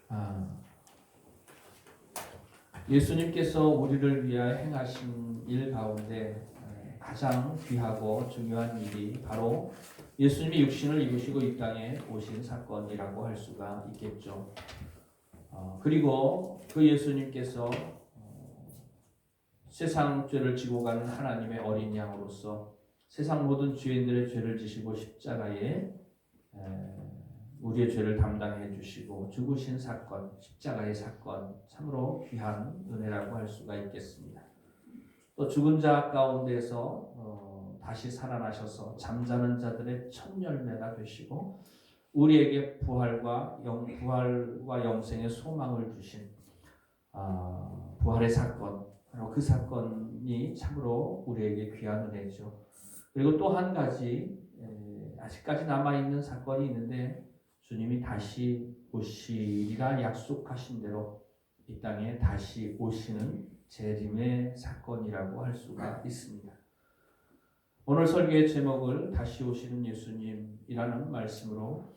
아, 예수님께서 우리를 위하여 행하신 일 가운데 가장 귀하고 중요한 일이 바로 예수님이 육신을 입으시고 이 땅에 오신 사건이라고 할 수가 있겠죠. 그리고 그 예수님께서 세상 죄를 지고 가는 하나님의 어린 양으로서 세상 모든 죄인들의 죄를 지시고 십자가에 우리의 죄를 담당해 주시고 죽으신 사건, 십자가의 사건, 참으로 귀한 은혜라고 할 수가 있겠습니다. 또 죽은 자 가운데서 다시 살아나셔서 잠자는 자들의 첫 열매가 되시고 우리에게 부활과 영생의 소망을 주신 부활의 사건, 바로 그 사건이 참으로 우리에게 귀한 은혜죠. 그리고 또 한 가지 아직까지 남아있는 사건이 있는데 주님이 다시 오시리라 약속하신 대로 이 땅에 다시 오시는 재림의 사건이라고 할 수가 있습니다. 오늘 설교의 제목을 다시 오시는 예수님이라는 말씀으로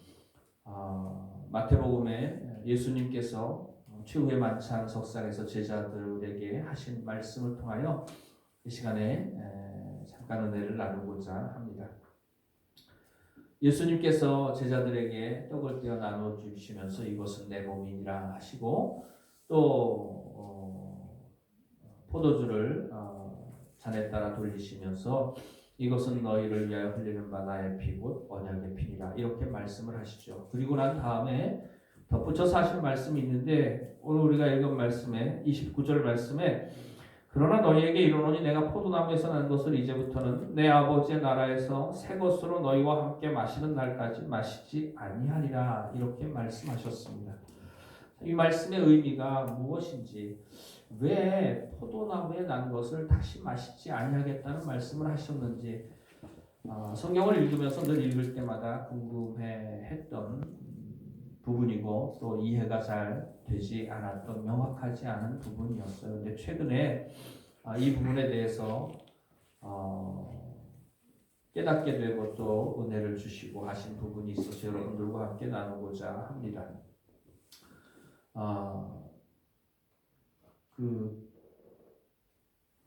마태복음에 예수님께서 최후의 만찬 석상에서 제자들에게 하신 말씀을 통하여 이 시간에 잠깐 은혜를 나누고자 합니다. 예수님께서 제자들에게 떡을 떼어 나눠 주시면서 이것은 내 몸이니라 하시고 또 포도주를 잔에 따라 돌리시면서 이것은 너희를 위하여 흘리는 바 나의 피 곧 언약의 피니라 이렇게 말씀을 하시죠. 그리고 난 다음에 덧붙여서 하신 말씀이 있는데 오늘 우리가 읽은 말씀에 29절 말씀에 그러나 너희에게 이르노니 내가 포도나무에서 난 것을 이제부터는 내 아버지의 나라에서 새 것으로 너희와 함께 마시는 날까지 마시지 아니하리라 이렇게 말씀하셨습니다. 이 말씀의 의미가 무엇인지 왜 포도나무에 난 것을 다시 마시지 아니하겠다는 말씀을 하셨는지 성경을 읽으면서 늘 읽을 때마다 궁금해했던 부분이고 또 이해가 잘 되지 않았던 명확하지 않은 부분이었어요. 근데 최근에 이 부분에 대해서 깨닫게 되고 또 은혜를 주시고 하신 부분이 있어서 여러분들과 함께 나누고자 합니다. 그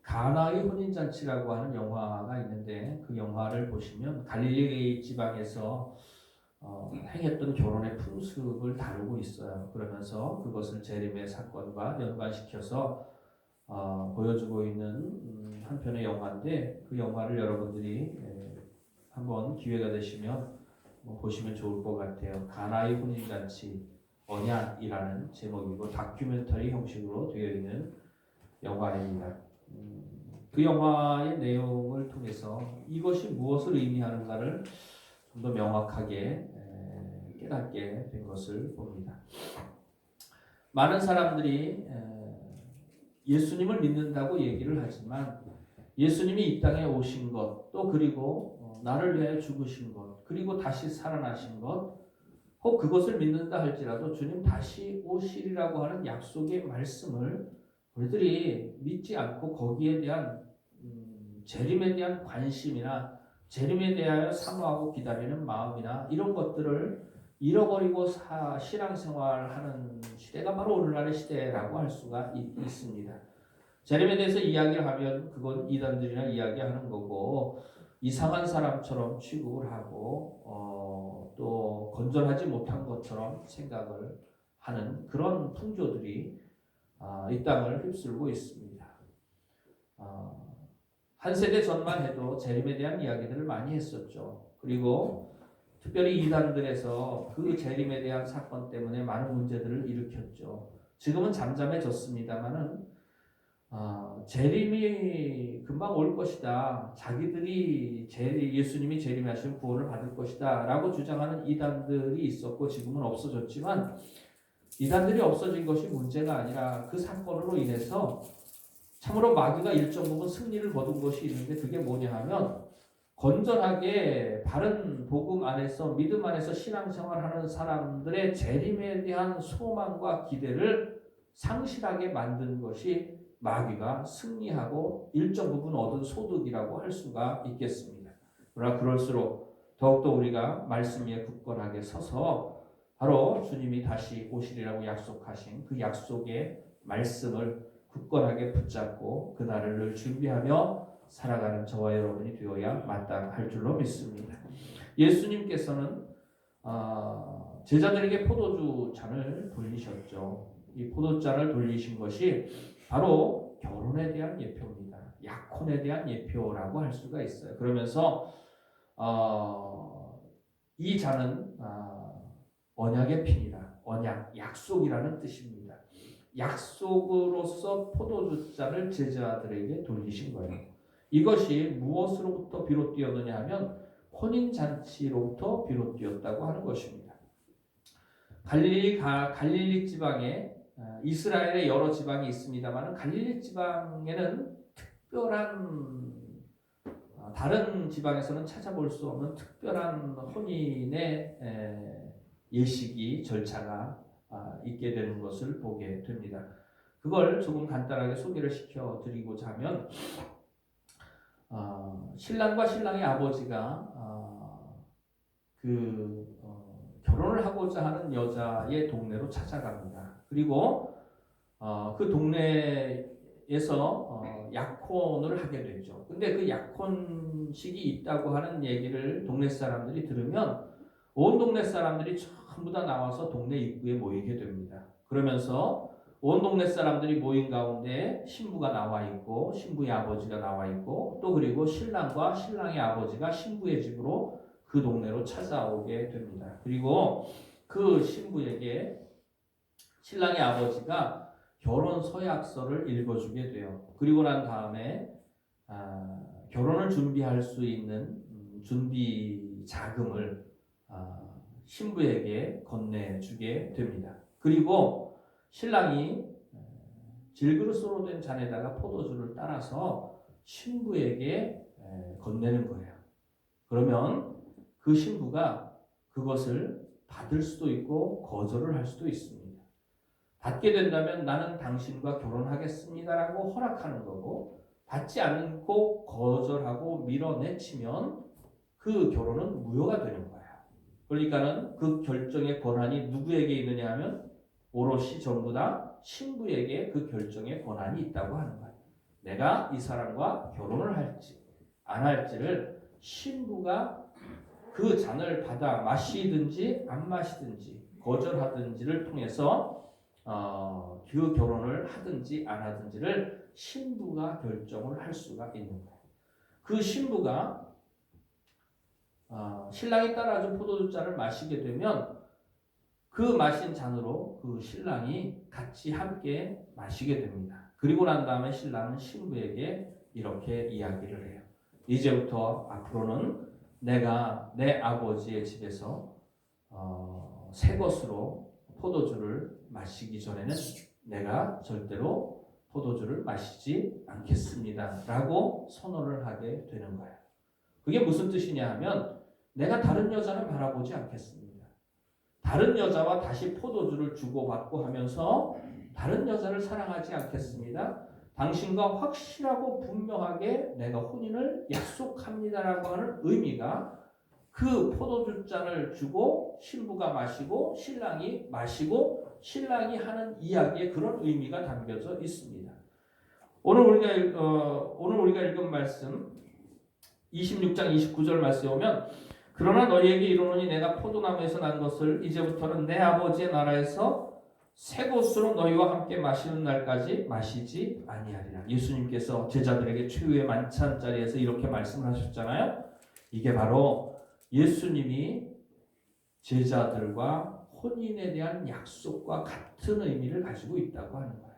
가나의 혼인잔치라고 하는 영화가 있는데 그 영화를 보시면 갈릴리 지방에서 행했던 결혼의 풍습을 다루고 있어요. 그러면서 그것을 재림의 사건과 연관시켜서 보여주고 있는 한 편의 영화인데 그 영화를 여러분들이 한번 기회가 되시면 보시면 좋을 것 같아요. 가나의 혼인잔치 언약이라는 제목이고 다큐멘터리 형식으로 되어 있는 영화입니다. 그 영화의 내용을 통해서 이것이 무엇을 의미하는가를 좀 더 명확하게 깨닫게 된 것을 봅니다. 많은 사람들이 예수님을 믿는다고 얘기를 하지만 예수님이 이 땅에 오신 것, 또 그리고 나를 위하여 죽으신 것, 그리고 다시 살아나신 것, 혹 그것을 믿는다 할지라도 주님 다시 오시리라고 하는 약속의 말씀을 우리들이 믿지 않고 거기에 대한 재림에 대한 관심이나 재림에 대하여 사모하고 기다리는 마음이나 이런 것들을 잃어버리고 신앙생활하는 시대가 바로 오늘날의 시대라고 할 수가 있습니다. 재림에 대해서 이야기를 하면 그건 이단들이나 이야기하는 거고 이상한 사람처럼 취급을 하고 또 건전하지 못한 것처럼 생각을 하는 그런 풍조들이 이 땅을 휩쓸고 있습니다. 한 세대 전만 해도 재림에 대한 이야기들을 많이 했었죠. 그리고 특별히 이단들에서 그 재림에 대한 사건 때문에 많은 문제들을 일으켰죠. 지금은 잠잠해졌습니다만은 재림이 금방 올 것이다. 자기들이 예수님이 재림하시면 구원을 받을 것이다 라고 주장하는 이단들이 있었고 지금은 없어졌지만 이단들이 없어진 것이 문제가 아니라 그 사건으로 인해서 참으로 마귀가 일정 부분 승리를 거둔 것이 있는데 그게 뭐냐 하면 건전하게 바른 복음 안에서 믿음 안에서 신앙생활하는 사람들의 재림에 대한 소망과 기대를 상실하게 만든 것이 마귀가 승리하고 일정 부분 얻은 소득이라고 할 수가 있겠습니다. 그러나 그럴수록 더욱더 우리가 말씀 위에 굳건하게 서서 바로 주님이 다시 오시리라고 약속하신 그 약속의 말씀을 굳건하게 붙잡고 그날을 준비하며 살아가는 저와 여러분이 되어야 마땅할 줄로 믿습니다. 예수님께서는 제자들에게 포도주 잔을 돌리셨죠. 이 포도잔을 돌리신 것이 바로 결혼에 대한 예표입니다. 약혼에 대한 예표라고 할 수가 있어요. 그러면서 이 잔은 언약의 피니라, 언약, 약속이라는 뜻입니다. 약속으로서 포도주 잔을 제자들에게 돌리신 거예요. 이것이 무엇으로부터 비롯되었느냐 하면 혼인잔치로부터 비롯되었다고 하는 것입니다. 갈릴리 지방에 이스라엘의 여러 지방이 있습니다만 갈릴리 지방에는 특별한 다른 지방에서는 찾아볼 수 없는 특별한 혼인의 예식이 절차가 있게 되는 것을 보게 됩니다. 그걸 조금 간단하게 소개를 시켜드리고자 하면 신랑과 신랑의 아버지가 결혼을 하고자 하는 여자의 동네로 찾아갑니다. 그리고 그 동네에서 약혼을 하게 되죠. 근데 그 약혼식이 있다고 하는 얘기를 동네 사람들이 들으면 온 동네 사람들이 전부 다 나와서 동네 입구에 모이게 됩니다. 그러면서 온 동네 사람들이 모인 가운데 신부가 나와 있고 신부의 아버지가 나와 있고 또 그리고 신랑과 신랑의 아버지가 신부의 집으로 그 동네로 찾아오게 됩니다. 그리고 그 신부에게 신랑의 아버지가 결혼 서약서를 읽어주게 돼요. 그리고 난 다음에 결혼을 준비할 수 있는 준비 자금을 신부에게 건네주게 됩니다. 그리고 신랑이 질그릇으로 된 잔에다가 포도주를 따라서 신부에게 건네는 거예요. 그러면 그 신부가 그것을 받을 수도 있고 거절을 할 수도 있습니다. 받게 된다면 나는 당신과 결혼하겠습니다라고 허락하는 거고 받지 않고 거절하고 밀어내치면 그 결혼은 무효가 되는 거예요. 그러니까는 그 결정의 권한이 누구에게 있느냐 하면 오롯이 전부 다 신부에게 그 결정의 권한이 있다고 하는 거예요. 내가 이 사람과 결혼을 할지 안 할지를 신부가 그 잔을 받아 마시든지 안 마시든지 거절하든지를 통해서 그 결혼을 하든지 안 하든지를 신부가 결정을 할 수가 있는 거예요. 그 신부가 신랑이 따라준 포도주 잔을 마시게 되면 그 마신 잔으로 그 신랑이 같이 함께 마시게 됩니다. 그리고 난 다음에 신랑은 신부에게 이렇게 이야기를 해요. 이제부터 앞으로는 내가 내 아버지의 집에서 새 것으로 포도주를 마시기 전에는 내가 절대로 포도주를 마시지 않겠습니다. 라고 선언을 하게 되는 거예요. 그게 무슨 뜻이냐 하면 내가 다른 여자는 바라보지 않겠습니다. 다른 여자와 다시 포도주를 주고받고 하면서 다른 여자를 사랑하지 않겠습니다. 당신과 확실하고 분명하게 내가 혼인을 약속합니다라고 하는 의미가 그 포도주 잔을 주고 신부가 마시고 신랑이 마시고 신랑이 하는 이야기에 그런 의미가 담겨져 있습니다. 오늘 우리가 읽은 말씀 26장 29절 말씀에 오면 그러나 너희에게 이르노니 내가 포도나무에서 난 것을 이제부터는 내 아버지의 나라에서 새 것으로 너희와 함께 마시는 날까지 마시지 아니하리라. 예수님께서 제자들에게 최후의 만찬 자리에서 이렇게 말씀을 하셨잖아요. 이게 바로 예수님이 제자들과 혼인에 대한 약속과 같은 의미를 가지고 있다고 하는 거예요.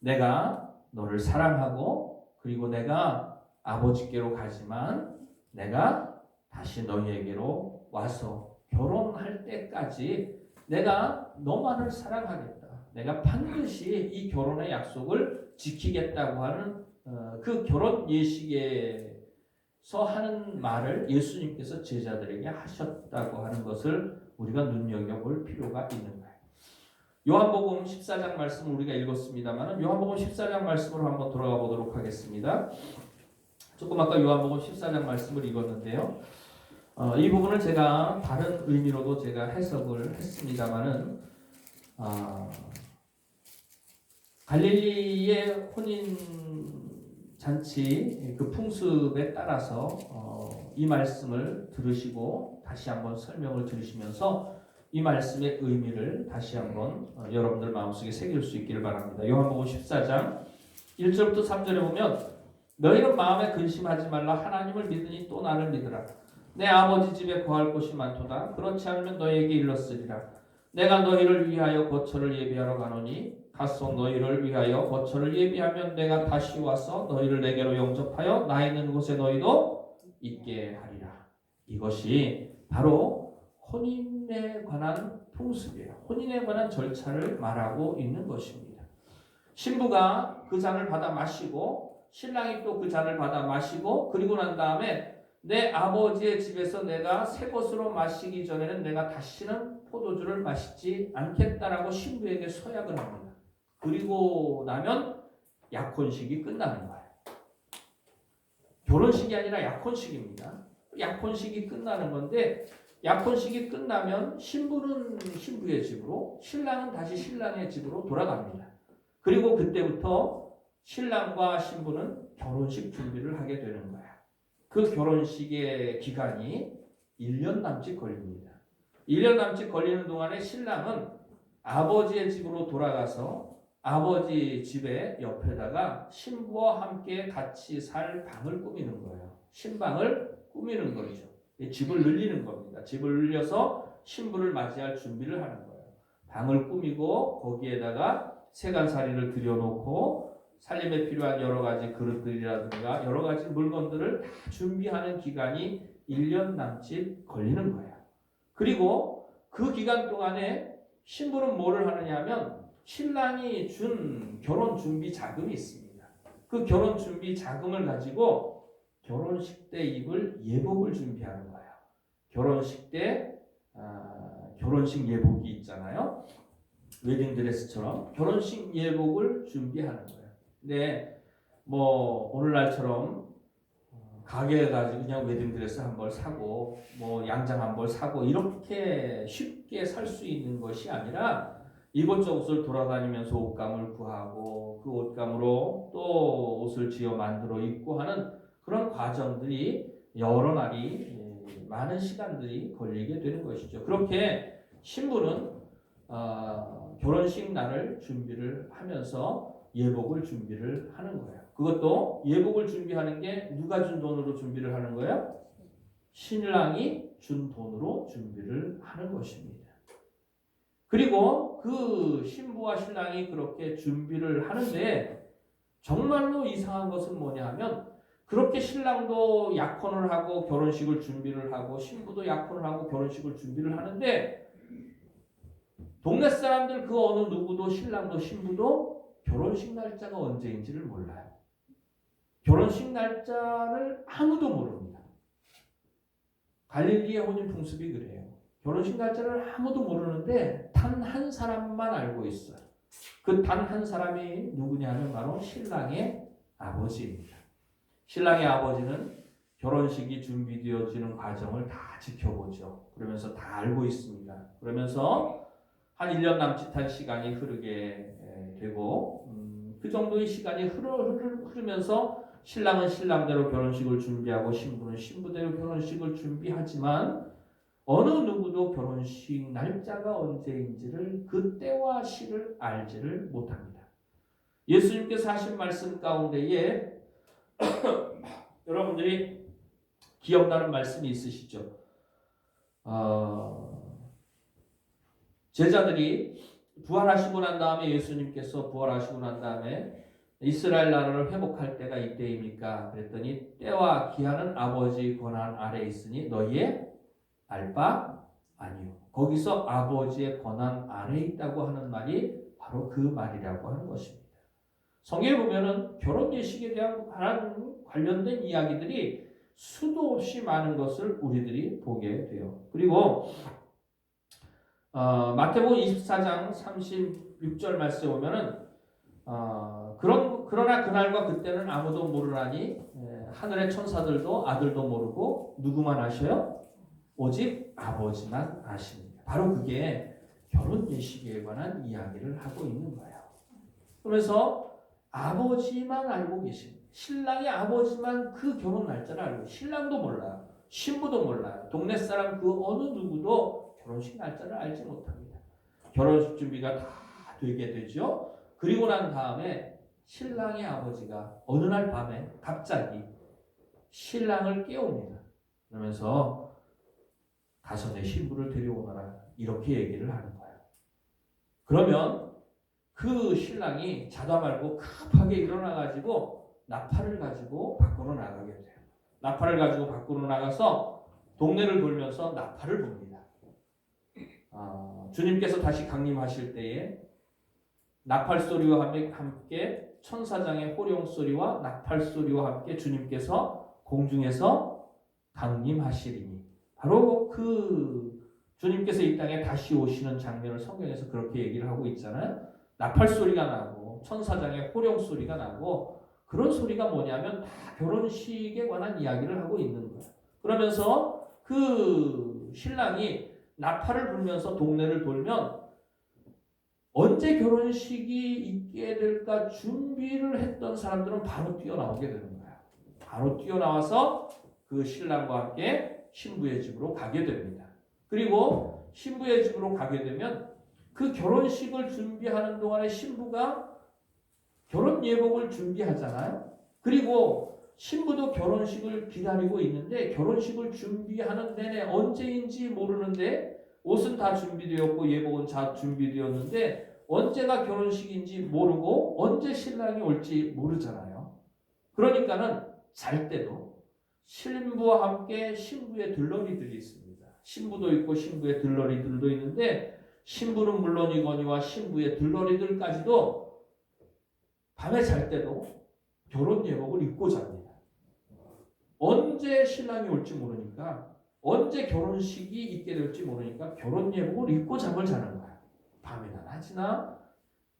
내가 너를 사랑하고 그리고 내가 아버지께로 가지만 내가 다시 너희에게로 와서 결혼할 때까지 내가 너만을 사랑하겠다. 내가 반드시 이 결혼의 약속을 지키겠다고 하는 그 결혼 예식에서 하는 말을 예수님께서 제자들에게 하셨다고 하는 것을 우리가 눈여겨볼 필요가 있는 거예요. 요한복음 14장 말씀을 우리가 읽었습니다만 요한복음 14장 말씀으로 한번 돌아가 보도록 하겠습니다. 조금 아까 요한복음 14장 말씀을 읽었는데요. 이 부분을 제가 다른 의미로도 제가 해석을 했습니다만은 갈릴리의 혼인 잔치 그 풍습에 따라서 이 말씀을 들으시고 다시 한번 설명을 들으시면서 이 말씀의 의미를 다시 한번 여러분들 마음속에 새길 수 있기를 바랍니다. 요한복음 14장 1절부터 3절에 보면 너희는 마음에 근심하지 말라. 하나님을 믿으니 또 나를 믿으라. 내 아버지 집에 거할 곳이 많도다. 그렇지 않으면 너희에게 일렀으리라. 내가 너희를 위하여 거처를 예비하러 가노니 가서 너희를 위하여 거처를 예비하면 내가 다시 와서 너희를 내게로 영접하여 나 있는 곳에 너희도 있게 하리라. 이것이 바로 혼인에 관한 풍습이에요. 혼인에 관한 절차를 말하고 있는 것입니다. 신부가 그 잔을 받아 마시고 신랑이 또 그 잔을 받아 마시고 그리고 난 다음에 내 아버지의 집에서 내가 새 것으로 마시기 전에는 내가 다시는 포도주를 마시지 않겠다라고 신부에게 서약을 합니다. 그리고 나면 약혼식이 끝나는 거예요. 결혼식이 아니라 약혼식입니다. 약혼식이 끝나는 건데 약혼식이 끝나면 신부는 신부의 집으로 신랑은 다시 신랑의 집으로 돌아갑니다. 그리고 그때부터 신랑과 신부는 결혼식 준비를 하게 되는 거예요. 그 결혼식의 기간이 1년 남짓 걸립니다. 1년 남짓 걸리는 동안에 신랑은 아버지의 집으로 돌아가서 아버지 집의 옆에다가 신부와 함께 같이 살 방을 꾸미는 거예요. 신방을 꾸미는 거죠. 집을 늘리는 겁니다. 집을 늘려서 신부를 맞이할 준비를 하는 거예요. 방을 꾸미고 거기에다가 세간살이를 들여놓고 살림에 필요한 여러 가지 그릇들이라든가 여러 가지 물건들을 다 준비하는 기간이 1년 남짓 걸리는 거예요. 그리고 그 기간 동안에 신부는 뭐를 하느냐 하면 신랑이 준 결혼 준비 자금이 있습니다. 그 결혼 준비 자금을 가지고 결혼식 때 입을 예복을 준비하는 거예요. 결혼식 때 결혼식 예복이 있잖아요. 웨딩드레스처럼 결혼식 예복을 준비하는 거예요. 근데 뭐 오늘날처럼 가게에 가지고 그냥 웨딩드레스 한 벌 사고 뭐 양장 한 벌 사고 이렇게 쉽게 살 수 있는 것이 아니라 이곳저곳을 돌아다니면서 옷감을 구하고 그 옷감으로 또 옷을 지어 만들어 입고 하는 그런 과정들이 여러 날이 많은 시간들이 걸리게 되는 것이죠. 그렇게 신부는 결혼식 날을 준비를 하면서 예복을 준비를 하는 거예요. 그것도 예복을 준비하는 게 누가 준 돈으로 준비를 하는 거예요? 신랑이 준 돈으로 준비를 하는 것입니다. 그리고 그 신부와 신랑이 그렇게 준비를 하는데 정말로 이상한 것은 뭐냐 하면 그렇게 신랑도 약혼을 하고 결혼식을 준비를 하고 신부도 약혼을 하고 결혼식을 준비를 하는데 동네 사람들 그 어느 누구도 신랑도 신부도 결혼식 날짜가 언제인지를 몰라요. 결혼식 날짜를 아무도 모릅니다. 갈릴리의 혼인 풍습이 그래요. 결혼식 날짜를 아무도 모르는데 단 한 사람만 알고 있어요. 그 단 한 사람이 누구냐면 바로 신랑의 아버지입니다. 신랑의 아버지는 결혼식이 준비되어지는 과정을 다 지켜보죠. 그러면서 다 알고 있습니다. 그러면서 한 1년 남짓한 시간이 흐르게 되고 그 정도의 시간이 흐르면서 신랑은 신랑대로 결혼식을 준비하고 신부는 신부대로 결혼식을 준비하지만 어느 누구도 결혼식 날짜가 언제인지를 그 때와 시를 알지를 못합니다. 예수님께서 하신 말씀 가운데에 여러분들이 기억나는 말씀이 있으시죠? 제자들이 부활하시고 난 다음에 예수님께서 부활하시고 난 다음에 이스라엘 나라를 회복할 때가 이때입니까? 그랬더니 때와 기한은 아버지 권한 아래에 있으니 너희의 알 바 아니요. 거기서 아버지의 권한 아래에 있다고 하는 말이 바로 그 말이라고 하는 것입니다. 성경에 보면은 결혼 예식에 대한 관련된 이야기들이 수도 없이 많은 것을 우리들이 보게 돼요. 그리고 마태복음 24장 36절 말씀에 보면은 그러나 그날과 그때는 아무도 모르나니 하늘의 천사들도 아들도 모르고 누구만 아셔요? 오직 아버지만 아십니다. 바로 그게 결혼 예식에 관한 이야기를 하고 있는 거예요. 그러면서 아버지만 알고 계십니다. 신랑의 아버지만 그 결혼 날짜를 알고, 신랑도 몰라요. 신부도 몰라요. 동네 사람 그 어느 누구도 결혼식 날짜를 알지 못합니다. 결혼식 준비가 다 되게 되죠. 그리고 난 다음에 신랑의 아버지가 어느 날 밤에 갑자기 신랑을 깨웁니다. 그러면서 가서 내 신부를 데려오너라, 이렇게 얘기를 하는 거예요. 그러면 그 신랑이 자다 말고 급하게 일어나가지고 나팔을 가지고 밖으로 나가게 돼요. 나팔을 가지고 밖으로 나가서 동네를 돌면서 나팔을 붑니다. 주님께서 다시 강림하실 때에 나팔 소리와 함께 천사장의 호령 소리와 나팔 소리와 함께 주님께서 공중에서 강림하시리니, 바로 그 주님께서 이 땅에 다시 오시는 장면을 성경에서 그렇게 얘기를 하고 있잖아요. 나팔 소리가 나고 천사장의 호령 소리가 나고, 그런 소리가 뭐냐면 다 결혼식에 관한 이야기를 하고 있는 거예요. 그러면서 그 신랑이 나팔을 불면서 동네를 돌면 언제 결혼식이 있게 될까 준비를 했던 사람들은 바로 뛰어나오게 되는 거예요. 바로 뛰어나와서 그 신랑과 함께 신부의 집으로 가게 됩니다. 그리고 신부의 집으로 가게 되면 그 결혼식을 준비하는 동안에 신부가 결혼 예복을 준비하잖아요. 그리고 신부도 결혼식을 기다리고 있는데, 결혼식을 준비하는 내내 언제인지 모르는데, 옷은 다 준비되었고 예복은 다 준비되었는데 언제가 결혼식인지 모르고 언제 신랑이 올지 모르잖아요. 그러니까는 잘 때도 신부와 함께 신부의 들러리들이 있습니다. 신부도 있고 신부의 들러리들도 있는데, 신부는 물론이거니와 신부의 들러리들까지도 밤에 잘 때도 결혼 예복을 입고 잡니다. 언제 신랑이 올지 모르니까, 언제 결혼식이 있게 될지 모르니까 결혼 예복을 입고 잠을 자는 거야. 밤이나 낮이나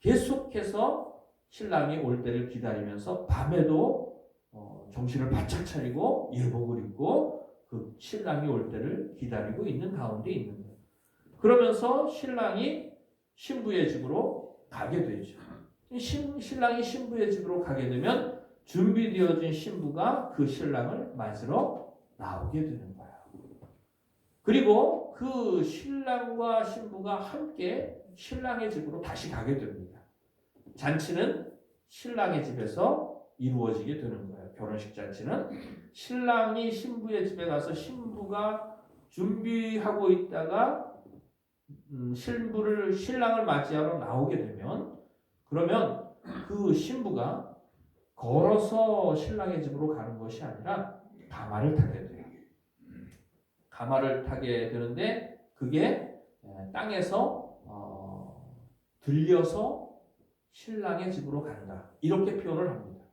계속해서 신랑이 올 때를 기다리면서 밤에도 정신을 바짝 차리고 예복을 입고 그 신랑이 올 때를 기다리고 있는 가운데 있는 거예요. 그러면서 신랑이 신부의 집으로 가게 되죠. 신랑이 신부의 집으로 가게 되면 준비되어진 신부가 그 신랑을 맞으러 나오게 되는 거예요. 그리고 그 신랑과 신부가 함께 신랑의 집으로 다시 가게 됩니다. 잔치는 신랑의 집에서 이루어지게 되는 거예요. 결혼식 잔치는 신랑이 신부의 집에 가서 신부가 준비하고 있다가 신랑을 맞이하러 나오게 되면, 그러면 그 신부가 걸어서 신랑의 집으로 가는 것이 아니라 가마를 타게 돼요. 가마를 타게 되는데, 그게 땅에서 들려서 신랑의 집으로 간다, 이렇게 표현을 합니다.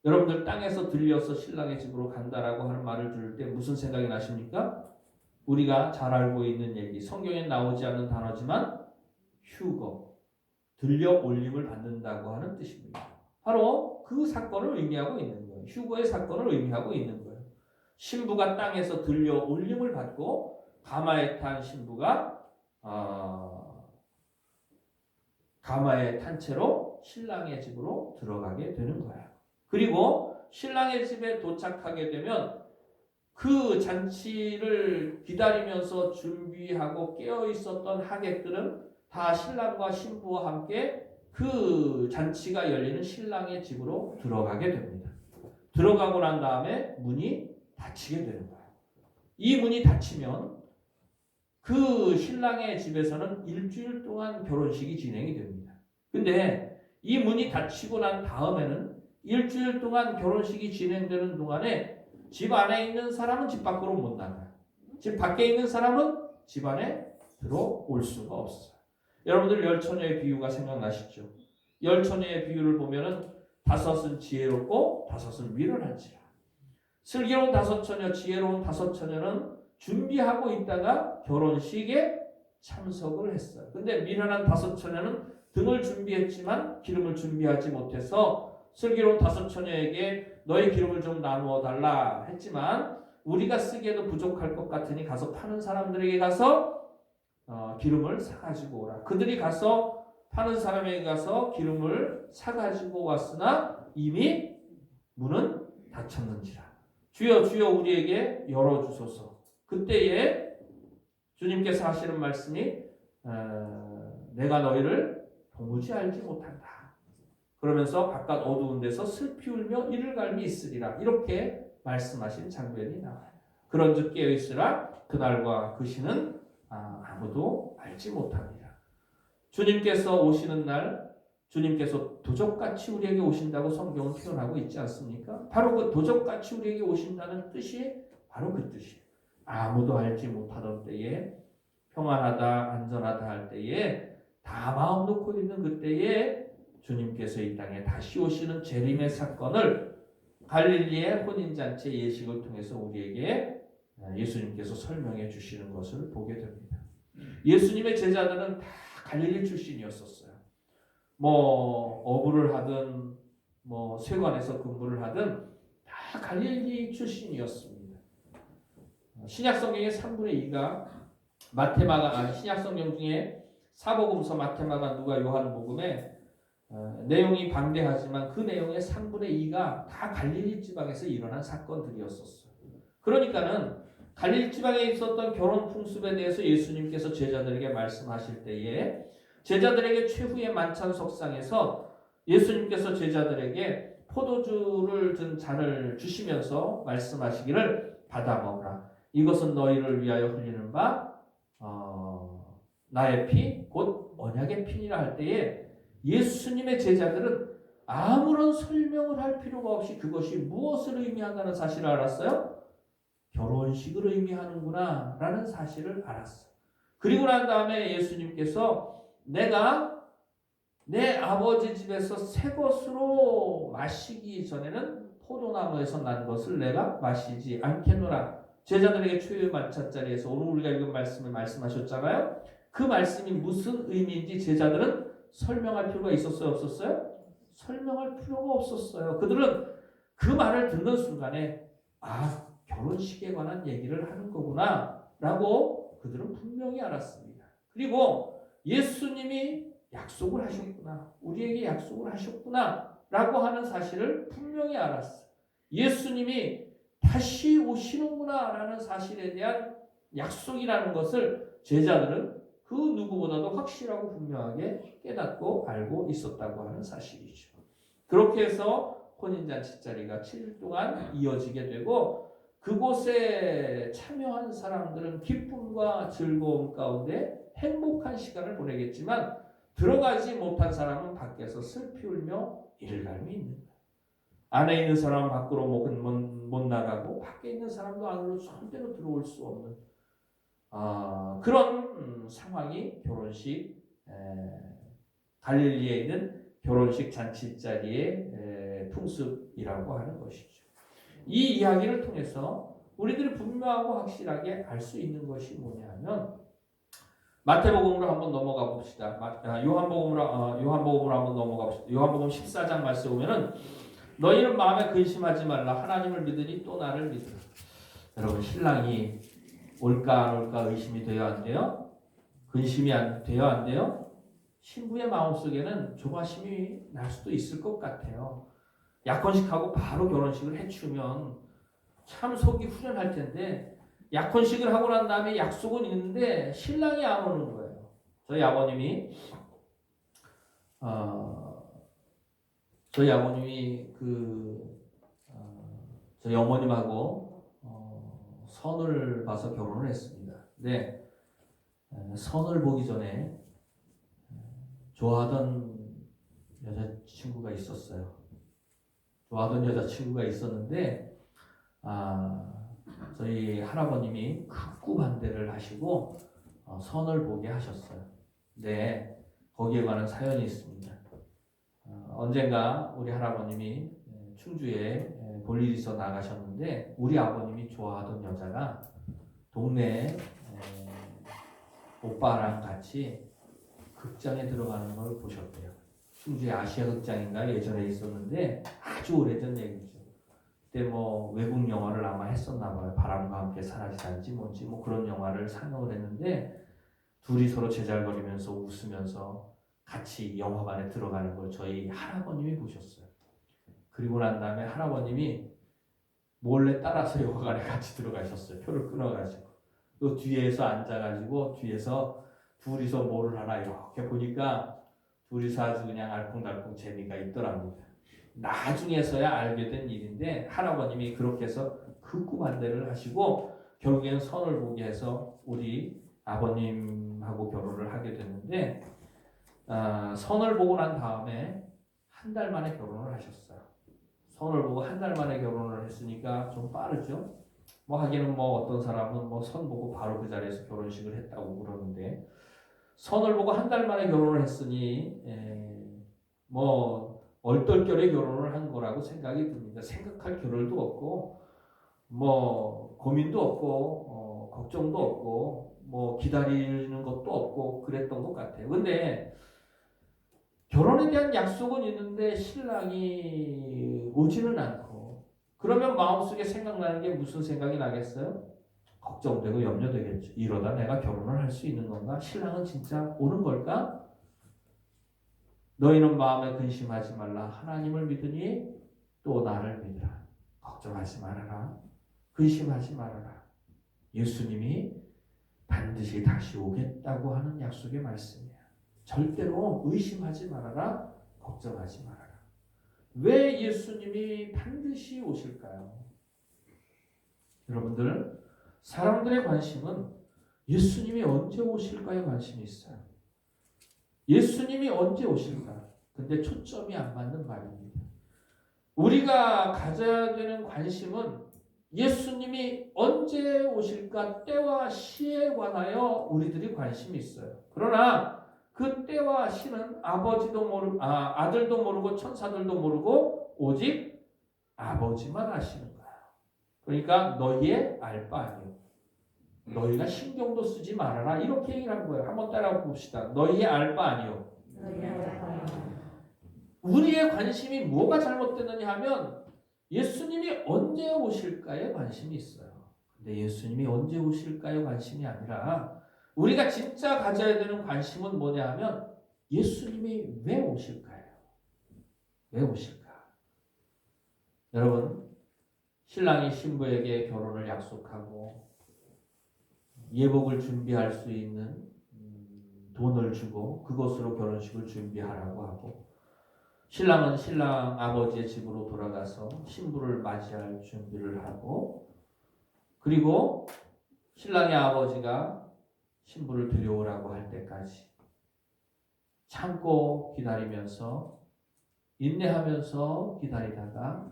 여러분들 땅에서 들려서 신랑의 집으로 간다라고 하는 말을 들을 때 무슨 생각이 나십니까? 우리가 잘 알고 있는 얘기, 성경에 나오지 않는 단어지만 휴거, 들려 올림을 받는다고 하는 뜻입니다. 바로 그 사건을 의미하고 있는 거예요. 휴거의 사건을 의미하고 있는 거예요. 신부가 땅에서 들려 올림을 받고 가마에 탄 신부가 가마에 탄 채로 신랑의 집으로 들어가게 되는 거예요. 그리고 신랑의 집에 도착하게 되면 그 잔치를 기다리면서 준비하고 깨어 있었던 하객들은 다 신랑과 신부와 함께 그 잔치가 열리는 신랑의 집으로 들어가게 됩니다. 들어가고 난 다음에 문이 닫히게 되는 거예요. 이 문이 닫히면 그 신랑의 집에서는 일주일 동안 결혼식이 진행이 됩니다. 근데 이 문이 닫히고 난 다음에는 일주일 동안 결혼식이 진행되는 동안에 집 안에 있는 사람은 집 밖으로 못 나가요. 집 밖에 있는 사람은 집 안에 들어올 수가 없어요. 여러분들 열처녀의 비유가 생각나시죠? 열처녀의 비유를 보면은 다섯은 지혜롭고 다섯은 미련한지라. 슬기로운 다섯 처녀, 지혜로운 다섯 처녀는 준비하고 있다가 결혼식에 참석을 했어요. 근데 미련한 다섯 처녀는 등을 준비했지만 기름을 준비하지 못해서 슬기로운 다섯 처녀에게 너의 기름을 좀 나누어 달라 했지만 우리가 쓰기에도 부족할 것 같으니 가서 파는 사람들에게 가서 기름을 사가지고 오라. 그들이 가서 파는 사람에게 가서 기름을 사가지고 왔으나 이미 문은 닫혔는지라. 주여 주여 우리에게 열어주소서. 그때에 주님께서 하시는 말씀이 내가 너희를 도무지 알지 못한다. 그러면서 바깥 어두운 데서 슬피 울며 이를 갈미 있으리라. 이렇게 말씀하신 장면이 나와요. 그런즉 깨어있으라. 그날과 그 시는 아무도 알지 못합니다. 주님께서 오시는 날, 주님께서 도적같이 우리에게 오신다고 성경은 표현하고 있지 않습니까? 바로 그 도적같이 우리에게 오신다는 뜻이 바로 그 뜻이에요. 아무도 알지 못하던 때에, 평안하다 안전하다 할 때에, 다 마음 놓고 있는 그때에 주님께서 이 땅에 다시 오시는 재림의 사건을 갈릴리의 혼인잔치 예식을 통해서 우리에게 예수님께서 설명해 주시는 것을 보게 됩니다. 예수님의 제자들은 다 갈릴리 출신이었었어요. 어부를 하든 세관에서 근무를 하든 다 갈릴리 출신이었습니다. 신약성경의 3분의 2가 신약성경 중에 사복음서, 마태마가, 누가, 요한복음에 내용이 방대하지만 그 내용의 3분의 2가 다 갈릴리 지방에서 일어난 사건들이었었어요. 그러니까는 갈릴리 지방에 있었던 결혼 풍습에 대해서 예수님께서 제자들에게 말씀하실 때에 제자들에게 최후의 만찬 석상에서 예수님께서 제자들에게 포도주를 든 잔을 주시면서 말씀하시기를 받아 먹으라. 이것은 너희를 위하여 흘리는 바 나의 피 곧 언약의 피니라 할 때에 예수님의 제자들은 아무런 설명을 할 필요가 없이 그것이 무엇을 의미한다는 사실을 알았어요? 결혼식을 의미하는구나 라는 사실을 알았어요. 그리고 난 다음에 예수님께서 내가 내 아버지 집에서 새 것으로 마시기 전에는 포도나무에서 난 것을 내가 마시지 않겠노라. 제자들에게 최후의 만찬 자리에서 오늘 우리가 읽은 말씀을 말씀하셨잖아요. 그 말씀이 무슨 의미인지 제자들은 설명할 필요가 있었어요? 없었어요? 설명할 필요가 없었어요. 그들은 그 말을 듣는 순간에 결혼식에 관한 얘기를 하는 거구나 라고 그들은 분명히 알았습니다. 그리고 예수님이 약속을 하셨구나, 우리에게 약속을 하셨구나 라고 하는 사실을 분명히 알았어요. 예수님이 다시 오시는구나 라는 사실에 대한 약속이라는 것을 제자들은 그 누구보다도 확실하고 분명하게 깨닫고 알고 있었다고 하는 사실이죠. 그렇게 해서 혼인잔치 자리가 7일 동안 이어지게 되고 그곳에 참여한 사람들은 기쁨과 즐거움 가운데 행복한 시간을 보내겠지만 들어가지 못한 사람은 밖에서 슬피 울며 이를 갈미 있는 거예요. 안에 있는 사람은 밖으로 못 나가고 밖에 있는 사람도 안으로 절대로 들어올 수 없는 그런 상황이 갈릴리에 있는 결혼식 잔치자리의 풍습이라고 하는 것이죠. 이 이야기를 통해서 우리들이 분명하고 확실하게 알 수 있는 것이 뭐냐면 마태복음으로 한번 넘어가 봅시다. 요한복음으로 한번 넘어가 봅시다. 요한복음 14장 말씀 보면은 너희는 마음에 근심하지 말라. 하나님을 믿으니 또 나를 믿으라. 여러분 신랑이 올까 안 올까 의심이 돼요 안 돼요? 근심이 돼요 안 돼요? 신부의 마음속에는 조바심이 날 수도 있을 것 같아요. 약혼식하고 바로 결혼식을 해치우면 참 속이 후련할 텐데 약혼식을 하고 난 다음에 약속은 있는데 신랑이 안 오는 거예요. 저희 아버님이 저희 어머님하고 선을 봐서 결혼을 했습니다. 근데 선을 보기 전에 좋아하던 여자친구가 있었어요. 좋아하던 여자친구가 있었는데 저희 할아버님이 극구 반대를 하시고 선을 보게 하셨어요. 네, 거기에 관한 사연이 있습니다. 언젠가 우리 할아버님이 충주에 볼일 있어 나가셨는데 우리 아버님이 좋아하던 여자가 동네에 오빠랑 같이 극장에 들어가는 걸 보셨대요. 충주에 아시아 극장인가 예전에 있었는데 아주 오래전 얘기죠. 그때 뭐 외국 영화를 아마 했었나 봐요. 바람과 함께 사라지단지 뭔지 뭐 그런 영화를 상영을 했는데 둘이 서로 제잘거리면서 웃으면서 같이 영화관에 들어가는 걸 저희 할아버님이 보셨어요. 그리고 난 다음에 할아버님이 몰래 따라서 영화관에 같이 들어가셨어요. 표를 끊어가지고. 또 뒤에서 앉아가지고 뒤에서 둘이서 뭐를 하나 이렇게 보니까 둘이서 아주 그냥 알콩달콩 재미가 있더랍니다. 나중에서야 알게 된 일인데 할아버님이 그렇게 해서 극구 반대를 하시고 결국에는 선을 보게 해서 우리 아버님하고 결혼을 하게 됐는데 선을 보고 난 다음에 한 달 만에 결혼을 하셨어요. 선을 보고 한 달 만에 결혼을 했으니까 좀 빠르죠. 뭐 하기는 뭐 어떤 사람은 뭐 선 보고 바로 그 자리에서 결혼식을 했다고 그러는데 선을 보고 한 달 만에 결혼을 했으니 뭐 얼떨결에 결혼을 한 거라고 생각이 듭니다. 생각할 겨를도 없고 뭐 고민도 없고 걱정도 없고 뭐 기다리는 것도 없고 그랬던 것 같아요. 근데 결혼에 대한 약속은 있는데 신랑이 오지는 않고 그러면 마음속에 생각나는 게 무슨 생각이 나겠어요? 걱정되고 염려되겠죠. 이러다 내가 결혼을 할 수 있는 건가? 신랑은 진짜 오는 걸까? 너희는 마음에 근심하지 말라. 하나님을 믿으니 또 나를 믿으라. 걱정하지 말아라. 근심하지 말아라. 예수님이 반드시 다시 오겠다고 하는 약속의 말씀이야. 절대로 의심하지 말아라. 걱정하지 말아라. 왜 예수님이 반드시 오실까요? 여러분들, 사람들의 관심은 예수님이 언제 오실까에 관심이 있어요. 예수님이 언제 오실까? 근데 초점이 안 맞는 말입니다. 우리가 가져야 되는 관심은 예수님이 언제 오실까 때와 시에 관하여 우리들이 관심이 있어요. 그러나 그 때와 시는 아들도 모르고 천사들도 모르고 오직 아버지만 아시는 거예요. 그러니까 너희의 알 바 아니요. 너희가 신경도 쓰지 말아라. 이렇게 얘기를 한 거예요. 한번 따라 봅시다. 너희의 알 바 아니요. 우리의 관심이 뭐가 잘못됐느냐 하면 예수님이 언제 오실까에 관심이 있어요. 근데 예수님이 언제 오실까에 관심이 아니라 우리가 진짜 가져야 되는 관심은 뭐냐 하면 예수님이 왜 오실까요? 왜 오실까? 여러분, 신랑이 신부에게 결혼을 약속하고 예복을 준비할 수 있는 돈을 주고 그것으로 결혼식을 준비하라고 하고 신랑은 신랑 아버지의 집으로 돌아가서 신부를 맞이할 준비를 하고 그리고 신랑의 아버지가 신부를 데려오라고 할 때까지 참고 기다리면서 인내하면서 기다리다가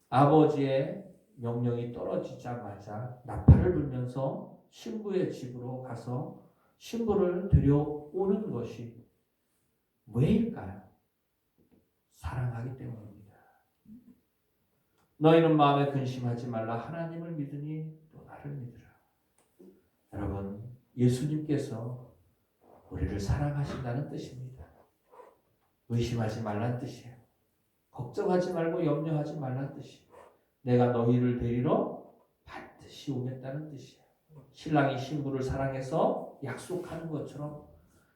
아버지의 명령이 떨어지자마자 나팔을 불면서 신부의 집으로 가서 신부를 데려오는 것이 왜일까요? 사랑하기 때문입니다. 너희는 마음에 근심하지 말라. 하나님을 믿으니 또 나를 믿으라. 여러분, 예수님께서 우리를 사랑하신다는 뜻입니다. 의심하지 말란 뜻이에요. 걱정하지 말고 염려하지 말란 뜻이에요. 내가 너희를 데리러 반드시 오겠다는 뜻이에요. 신랑이 신부를 사랑해서 약속하는 것처럼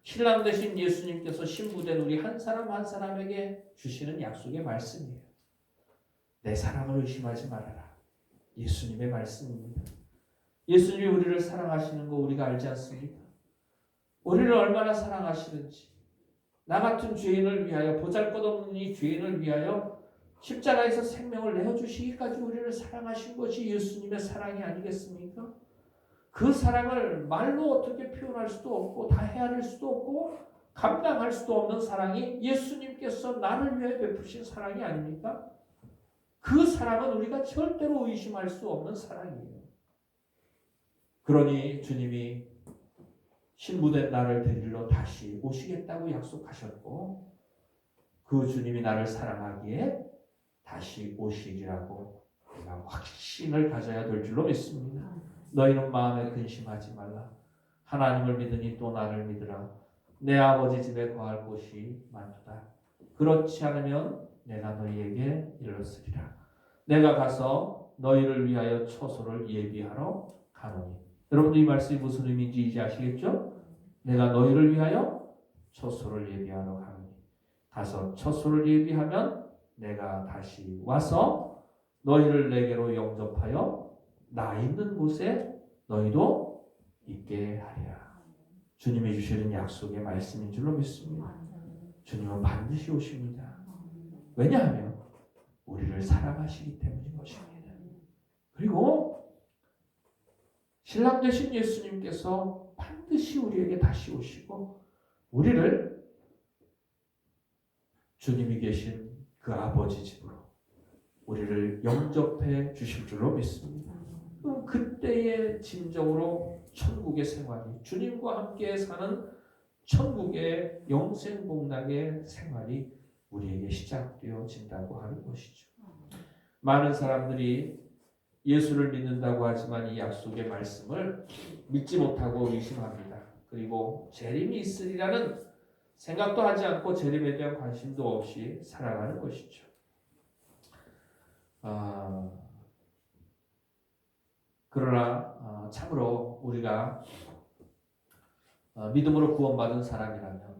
신랑 되신 예수님께서 신부된 우리 한 사람 한 사람에게 주시는 약속의 말씀이에요. 내 사랑을 의심하지 말아라. 예수님의 말씀입니다. 예수님이 우리를 사랑하시는 거 우리가 알지 않습니까? 우리를 얼마나 사랑하시는지 나 같은 죄인을 위하여 보잘것없는 이 죄인을 위하여 십자가에서 생명을 내어주시기까지 우리를 사랑하신 것이 예수님의 사랑이 아니겠습니까? 그 사랑을 말로 어떻게 표현할 수도 없고 다 헤아릴 수도 없고 감당할 수도 없는 사랑이 예수님께서 나를 위해 베푸신 사랑이 아닙니까? 그 사랑은 우리가 절대로 의심할 수 없는 사랑이에요. 그러니 주님이 신부된 나를 데리러 다시 오시겠다고 약속하셨고 그 주님이 나를 사랑하기에 다시 오시리라고 내가 확신을 가져야 될 줄로 믿습니다. 너희는 마음에 근심하지 말라. 하나님을 믿으니 또 나를 믿으라. 내 아버지 집에 거할 곳이 많도다. 그렇지 않으면 내가 너희에게 일렀으리라. 내가 가서 너희를 위하여 처소를 예비하러 가노니. 여러분들 이 말씀이 무슨 의미인지 이제 아시겠죠? 내가 너희를 위하여 처소를 예비하러 가노니. 가서 처소를 예비하면 내가 다시 와서 너희를 내게로 영접하여 나 있는 곳에 너희도 있게 하리라. 주님이 주시는 약속의 말씀인 줄로 믿습니다. 주님은 반드시 오십니다. 왜냐하면 우리를 사랑하시기 때문인 것입니다. 그리고 신랑 되신 예수님께서 반드시 우리에게 다시 오시고 우리를 주님이 계신 그 아버지 집으로 우리를 영접해 주실 줄로 믿습니다. 그럼 그때의 진정으로 천국의 생활이, 주님과 함께 사는 천국의 영생복락의 생활이 우리에게 시작되어진다고 하는 것이죠. 많은 사람들이 예수를 믿는다고 하지만 이 약속의 말씀을 믿지 못하고 의심합니다. 그리고 재림이 있으리라는 생각도 하지 않고 재림에 대한 관심도 없이 살아가는 것이죠. 그러나 참으로 우리가 믿음으로 구원받은 사람이라면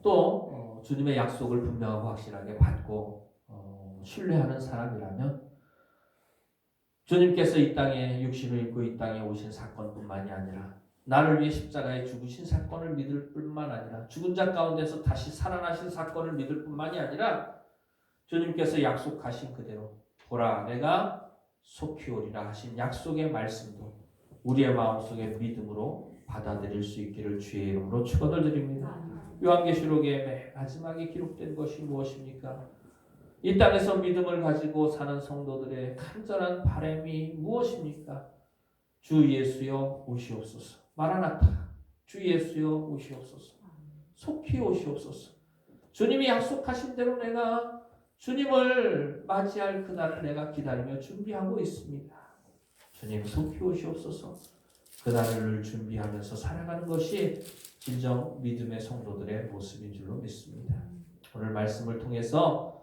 또 주님의 약속을 분명하고 확실하게 받고 신뢰하는 사람이라면 주님께서 이 땅에 육신을 입고 이 땅에 오신 사건뿐만이 아니라 나를 위해 십자가에 죽으신 사건을 믿을 뿐만 아니라 죽은 자 가운데서 다시 살아나신 사건을 믿을 뿐만이 아니라 주님께서 약속하신 그대로 보라 내가 속히 오리라 하신 약속의 말씀도 우리의 마음속에 믿음으로 받아들일 수 있기를 주의 이름으로 축원을 드립니다. 요한계시록의 맨 마지막에 기록된 것이 무엇입니까? 이 땅에서 믿음을 가지고 사는 성도들의 간절한 바람이 무엇입니까? 주 예수여 오시옵소서. 마라나타. 주 예수여 오시옵소서. 속히 오시옵소서. 주님이 약속하신 대로 내가 주님을 맞이할 그날을 내가 기다리며 준비하고 있습니다. 주님 속히 오시옵소서. 그날을 준비하면서 살아가는 것이 진정 믿음의 성도들의 모습인 줄로 믿습니다. 오늘 말씀을 통해서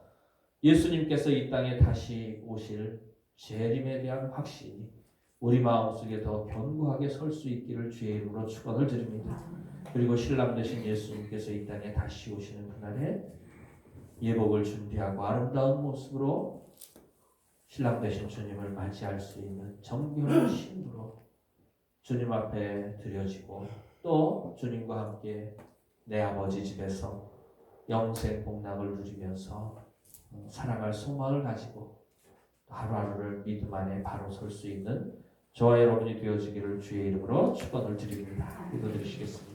예수님께서 이 땅에 다시 오실 재림에 대한 확신이 우리 마음속에 더 견고하게 설 수 있기를 주의 이름으로 축원을 드립니다. 그리고 신랑 되신 예수님께서 이 땅에 다시 오시는 그날에 예복을 준비하고 아름다운 모습으로 신랑 되신 주님을 맞이할 수 있는 정결한 신으로 주님 앞에 드려지고 또 주님과 함께 내 아버지 집에서 영생 복락을 누리면서 살아갈 소망을 가지고 하루하루를 믿음 안에 바로 설 수 있는 저와 여러분이 되어지기를 주의 이름으로 축원을 드립니다. 기도드리시겠습니다.